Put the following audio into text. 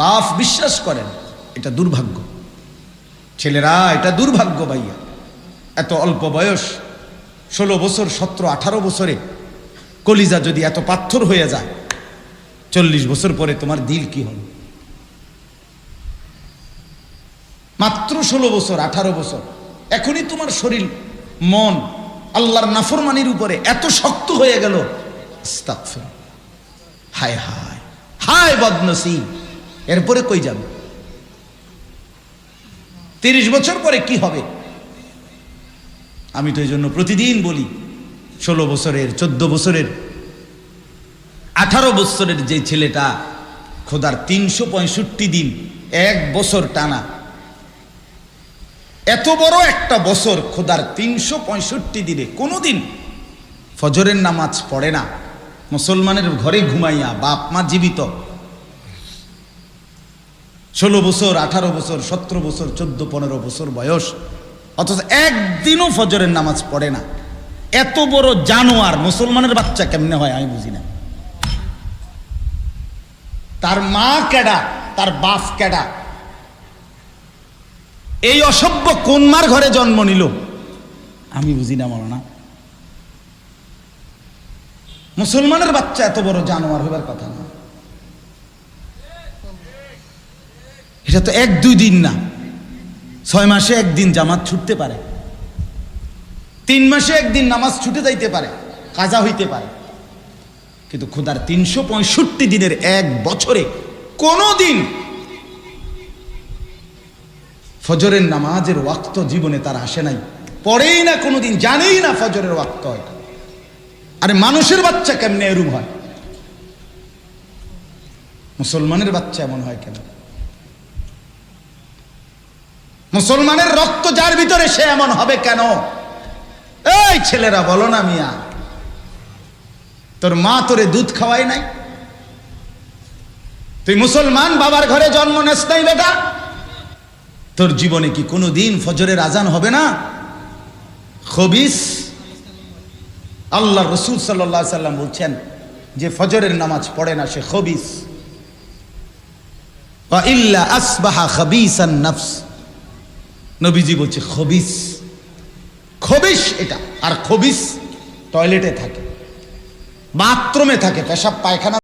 বাপ বিশ্বাস করেন এটা দুর্ভাগ্য। ছেলেরা এটা দুর্ভাগ্য ভাইয়া, এত অল্প বয়স 16 বছর 17 18 বছরে কলিজা যদি এত পাথর হয়ে যায়, 40 বছর পরে তোমার দিল কি হল? মাত্র 16 বছর 18 বছর, এখনই তোমার শরীর মন আল্লাহর নাফরমানির উপরে এত শক্ত হয়ে গেল। আস্তাগফির, হায় হায় হায় বদনসিব। এরপরে কই যাবে? 30 বছর পরে কি হবে? আমি তো এই জন্য প্রতিদিন বলি 16 বছরের 14 বছরের 18 বছরের যে ছেলেটা খোদার 365 দিন 1 বছর টানা, এত বড় একটা বছর খোদার 365 দিনে কোনোদিন ফজরের নামাজ পড়ে না, মুসলমানের ঘরে ঘুমাইয়া, বাপ মা জীবিত, 16 বছর 18 বছর 17 বছর 14 15 বছর বয়স, অথচ একদিনও ফজরের নামাজ পড়ে না। এত বড় জানোয়ার মুসলমানের বাচ্চা কেমনে হয় আমি বুঝি না। তার মা কেডা, তার বাপ কেডা? এই অসভ্য কোন মার ঘরে জন্ম নিল আমি বুঝি না মাওলানা। মুসলমানের বাচ্চা এত বড় জানোয়ার হবার কথা না। এটা তো 1-2 দিন না, 6 মাসে একদিন জামাত ছুটতে পারে, 3 মাসে একদিন নামাজ ছুটে যাইতে পারে, কাজা হইতে পারে, কিন্তু খোদার 365 দিনের 1 বছরে কোনো দিন ফজরের নামাজের ওয়াক্ত জীবনে তার আসে নাই, পড়েই না কোনোদিন, জানেই না ফজরের ওয়াক্ত হয়। আরে মানুষের বাচ্চা কেমনে এরূপ হয়? মুসলমানের বাচ্চা এমন হয় কেন? মুসলমানের রক্ত যার ভিতরে সে এমন হবে কেন? এই ছেলেরা বলো না মিয়া, তোর মা তোরে দুধ খাওয়াই নাই? তুই মুসলমান বাবার ঘরে জন্ম নেস নাই বেটা? তোর জীবনে কি কোনো দিন ফজরের আজান হবে না? খবিস, আল্লাহ রসুল সাল্লাল্লাহু আলাইহি সাল্লাম বলছেন যে ফজরের নামাজ পড়ে না সে খবিস। ওয়া ইল্লা আসবাহা খাবিসান নফস, নবীজি বলছে খবিস, খবিস এটা। আর খবিস টয়লেটে থাকে, বাথরুমে থাকে, পেশাব পায়খানা